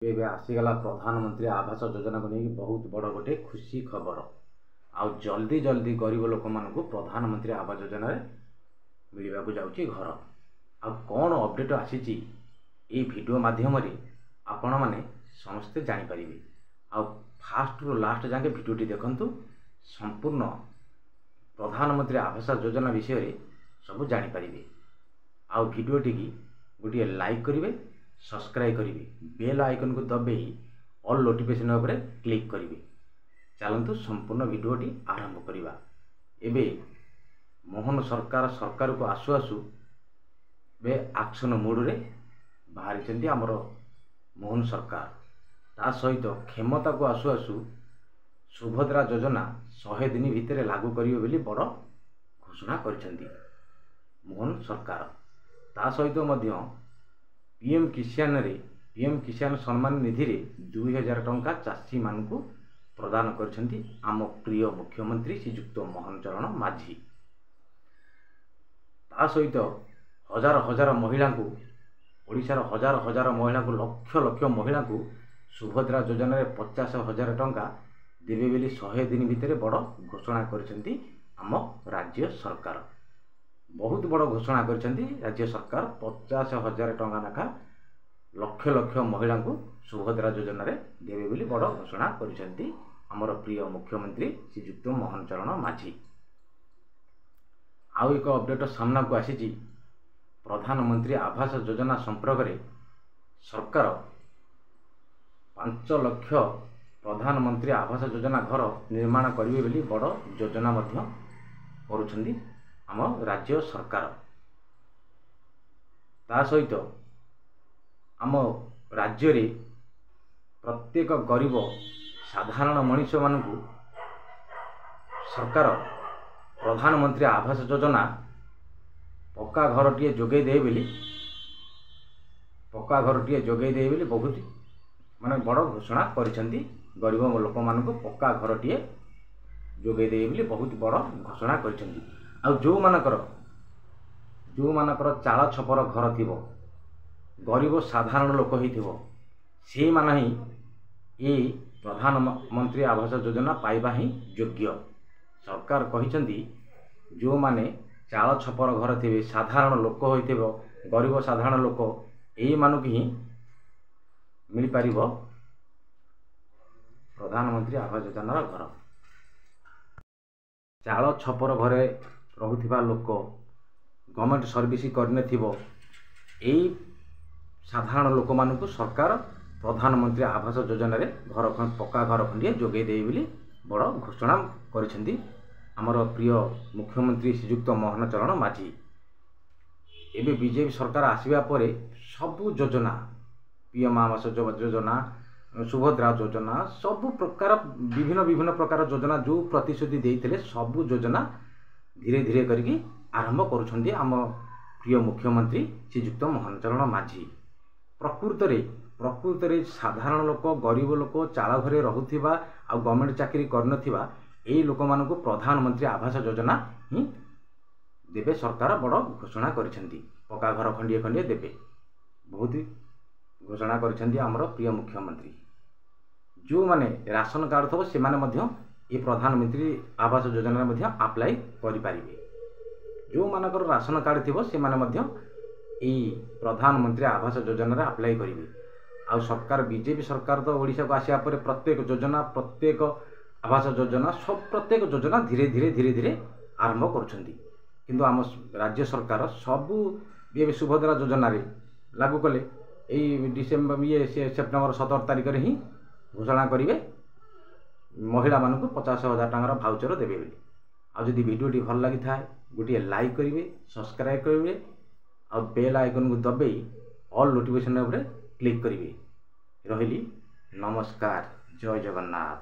ଏବେ ଆସିଗଲା ପ୍ରଧାନମନ୍ତ୍ରୀ ଆବାସ ଯୋଜନାକୁ ନେଇକି ବହୁତ ବଡ଼ ଗୋଟେ ଖୁସି ଖବର। ଆଉ ଜଲ୍ଦି ଜଲ୍ଦି ଗରିବ ଲୋକମାନଙ୍କୁ ପ୍ରଧାନମନ୍ତ୍ରୀ ଆବାସ ଯୋଜନାରେ ମିଳିବାକୁ ଯାଉଛି ଘର। ଆଉ କ'ଣ ଅପଡେଟ୍ ଆସିଛି ଏଇ ଭିଡ଼ିଓ ମାଧ୍ୟମରେ ଆପଣମାନେ ସମସ୍ତେ ଜାଣିପାରିବେ। ଆଉ ଫାଷ୍ଟରୁ ଲାଷ୍ଟ ଯାକେ ଭିଡ଼ିଓଟି ଦେଖନ୍ତୁ, ସମ୍ପୂର୍ଣ୍ଣ ପ୍ରଧାନମନ୍ତ୍ରୀ ଆବାସ ଯୋଜନା ବିଷୟରେ ସବୁ ଜାଣିପାରିବେ। ଆଉ ଭିଡ଼ିଓଟିକି ଗୋଟିଏ ଲାଇକ୍ କରିବେ, ସବସ୍କ୍ରାଇବ୍ କରିବେ, ବେଲ୍ ଆଇକନ୍କୁ ଦବାଇ ଅଲ୍ ନୋଟିଫିକେସନ୍ ଉପରେ କ୍ଲିକ୍ କରିବେ। ଚାଲନ୍ତୁ ସମ୍ପୂର୍ଣ୍ଣ ଭିଡ଼ିଓଟି ଆରମ୍ଭ କରିବା। ଏବେ ମୋହନ ସରକାରକୁ ଆସୁ ଆସୁ ଏବେ ଆକ୍ସନ୍ ମୋଡ଼ରେ ବାହାରିଛନ୍ତି ଆମର ମୋହନ ସରକାର। ତା ସହିତ କ୍ଷମତାକୁ ଆସୁ ଆସୁ ସୁଭଦ୍ରା ଯୋଜନା 100 ଦିନ ଭିତରେ ଲାଗୁ କରିବେ ବୋଲି ବଡ଼ ଘୋଷଣା କରିଛନ୍ତି ମୋହନ ସରକାର। ତା ସହିତ ମଧ୍ୟ ପିଏମ୍ କିଷାନ ସମ୍ମାନ ନିଧିରେ 2000 ଟଙ୍କା ଚାଷୀମାନଙ୍କୁ ପ୍ରଦାନ କରିଛନ୍ତି ଆମ ପ୍ରିୟ ମୁଖ୍ୟମନ୍ତ୍ରୀ ଶ୍ରୀଯୁକ୍ତ ମୋହନ ଚରଣ ମାଝୀ। ତା ସହିତ ହଜାର ମହିଳାଙ୍କୁ, ଓଡ଼ିଶାର ହଜାର ମହିଳାଙ୍କୁ, ଲକ୍ଷ ଲକ୍ଷ ମହିଳାଙ୍କୁ ସୁଭଦ୍ରା ଯୋଜନାରେ 50,000 ଟଙ୍କା ଦେବେ ବୋଲି 100 ଦିନ ଭିତରେ ବଡ଼ ଘୋଷଣା କରିଛନ୍ତି ଆମ ରାଜ୍ୟ ସରକାର। ବହୁତ ବଡ଼ ଘୋଷଣା କରିଛନ୍ତି ରାଜ୍ୟ ସରକାର। 50,000 ଟଙ୍କା ଲେଖା ଲକ୍ଷ ଲକ୍ଷ ମହିଳାଙ୍କୁ ସୁଭଦ୍ରା ଯୋଜନାରେ ଦେବେ ବୋଲି ବଡ଼ ଘୋଷଣା କରିଛନ୍ତି ଆମର ପ୍ରିୟ ମୁଖ୍ୟମନ୍ତ୍ରୀ ଶ୍ରୀଯୁକ୍ତ ମୋହନ ଚରଣ ମାଝୀ। ଆଉ ଏକ ଅପଡେଟ୍ ସାମ୍ନାକୁ ଆସିଛି। ପ୍ରଧାନମନ୍ତ୍ରୀ ଆବାସ ଯୋଜନା ସମ୍ପର୍କରେ ସରକାର 5 ଲକ୍ଷ ପ୍ରଧାନମନ୍ତ୍ରୀ ଆବାସ ଯୋଜନା ଘର ନିର୍ମାଣ କରିବେ ବୋଲି ବଡ଼ ଯୋଜନା ମଧ୍ୟ କରୁଛନ୍ତି ଆମ ରାଜ୍ୟ ସରକାର। ତା ସହିତ ଆମ ରାଜ୍ୟରେ ପ୍ରତ୍ୟେକ ଗରିବ ସାଧାରଣ ମଣିଷମାନଙ୍କୁ ସରକାର ପ୍ରଧାନମନ୍ତ୍ରୀ ଆବାସ ଯୋଜନା ପକ୍କା ଘରଟିଏ ଯୋଗାଇ ଦେବେ ବୋଲି ବହୁତ ବଡ଼ ଘୋଷଣା କରିଛନ୍ତି। ଗରିବ ଲୋକମାନଙ୍କୁ ପକ୍କା ଘରଟିଏ ଯୋଗାଇ ଦେବେ ବୋଲି ବହୁତ ବଡ଼ ଘୋଷଣା କରିଛନ୍ତି। ଆଉ ଯେଉଁମାନଙ୍କର ଚାଳ ଛପର ଘର ଥିବ, ଗରିବ ସାଧାରଣ ଲୋକ ହେଇଥିବ, ସେଇମାନେ ହିଁ ଏଇ ପ୍ରଧାନମନ୍ତ୍ରୀ ଆବାସ ଯୋଜନା ପାଇବା ହିଁ ଯୋଗ୍ୟ। ସରକାର କହିଛନ୍ତି ଯେଉଁମାନେ ଚାଳ ଛପର ଘର ଥିବେ, ସାଧାରଣ ଲୋକ ହୋଇଥିବ, ଗରିବ ସାଧାରଣ ଲୋକ, ଏଇମାନଙ୍କୁ ହିଁ ମିଳିପାରିବ ପ୍ରଧାନମନ୍ତ୍ରୀ ଆବାସ ଯୋଜନାର ଘର। ଚାଳ ଛପର ଘରେ ରହୁଥିବା ଲୋକ, ଗଭର୍ଣ୍ଣମେଣ୍ଟ ସର୍ଭିସ୍ କରିନଥିବ, ଏଇ ସାଧାରଣ ଲୋକମାନଙ୍କୁ ସରକାର ପ୍ରଧାନମନ୍ତ୍ରୀ ଆବାସ ଯୋଜନାରେ ପକ୍କା ଘର ଖଣ୍ଡିଏ ଯୋଗାଇ ଦେବେ ବୋଲି ବଡ଼ ଘୋଷଣା କରିଛନ୍ତି ଆମର ପ୍ରିୟ ମୁଖ୍ୟମନ୍ତ୍ରୀ ଶ୍ରୀଯୁକ୍ତ ମୋହନ ଚରଣ ମାଝୀ। ଏବେ ବିଜେପି ସରକାର ଆସିବା ପରେ ସବୁ ଯୋଜନା, ପିଏମ୍ ଆବାସ ଯୋଜନା, ସୁଭଦ୍ରା ଯୋଜନା, ସବୁ ପ୍ରକାର ବିଭିନ୍ନ ପ୍ରକାର ଯୋଜନା ଯେଉଁ ପ୍ରତିଶ୍ରୁତି ଦେଇଥିଲେ ସବୁ ଯୋଜନା ଧୀରେ ଧୀରେ କରିକି ଆରମ୍ଭ କରୁଛନ୍ତି ଆମ ପ୍ରିୟ ମୁଖ୍ୟମନ୍ତ୍ରୀ ଶ୍ରୀଯୁକ୍ତ ମୋହନ ଚରଣ ମାଝୀ। ପ୍ରକୃତରେ ସାଧାରଣ ଲୋକ, ଗରିବ ଲୋକ, ଚାଳ ଘରେ ରହୁଥିବା ଆଉ ଗଭର୍ଣ୍ଣମେଣ୍ଟ ଚାକିରି କରିନଥିବା ଏଇ ଲୋକମାନଙ୍କୁ ପ୍ରଧାନମନ୍ତ୍ରୀ ଆବାସ ଯୋଜନା ହିଁ ଦେବେ। ସରକାର ବଡ଼ ଘୋଷଣା କରିଛନ୍ତି, ପକ୍କା ଘର ଖଣ୍ଡିଏ ଦେବେ ବହୁତ ଘୋଷଣା କରିଛନ୍ତି ଆମର ପ୍ରିୟ ମୁଖ୍ୟମନ୍ତ୍ରୀ। ଯେଉଁମାନେ ରାସନ କାର୍ଡ଼ ଥିବ ସେମାନେ ମଧ୍ୟ ଏ ପ୍ରଧାନମନ୍ତ୍ରୀ ଆବାସ ଯୋଜନାରେ ମଧ୍ୟ ଆପ୍ଲାଏ କରିପାରିବେ। ଯେଉଁମାନଙ୍କର ରାସନ କାର୍ଡ଼ ଥିବ ସେମାନେ ମଧ୍ୟ ଏଇ ପ୍ରଧାନମନ୍ତ୍ରୀ ଆବାସ ଯୋଜନାରେ ଆପ୍ଲାଏ କରିବେ। ଆଉ ସରକାର, ବିଜେପି ସରକାର ତ ଓଡ଼ିଶାକୁ ଆସିବା ପରେ ପ୍ରତ୍ୟେକ ଆବାସ ଯୋଜନା ପ୍ରତ୍ୟେକ ଯୋଜନା ଧୀରେ ଧୀରେ ଆରମ୍ଭ କରୁଛନ୍ତି। କିନ୍ତୁ ଆମ ରାଜ୍ୟ ସରକାର ସବୁ ସୁଭଦ୍ରା ଯୋଜନାରେ ଲାଗୁ କଲେ ଏଇ ସେପ୍ଟେମ୍ବର 17 ତାରିଖରେ ହିଁ ଘୋଷଣା କରିବେ ମହିଳାମାନଙ୍କୁ 50,000 ଟଙ୍କାର ଭାଉଚର ଦେବେ ବୋଲି। ଆଉ ଯଦି ଭିଡ଼ିଓଟି ଭଲ ଲାଗିଥାଏ ଗୋଟିଏ ଲାଇକ୍ କରିବେ, ସବସ୍କ୍ରାଇବ୍ କରିବେ, ଆଉ ବେଲ୍ ଆଇକନ୍କୁ ଦବାଇ ଅଲ୍ ନୋଟିଫିକେସନ୍ ଉପରେ କ୍ଲିକ୍ କରିବେ। ରହିଲି, ନମସ୍କାର, ଜୟ ଜଗନ୍ନାଥ।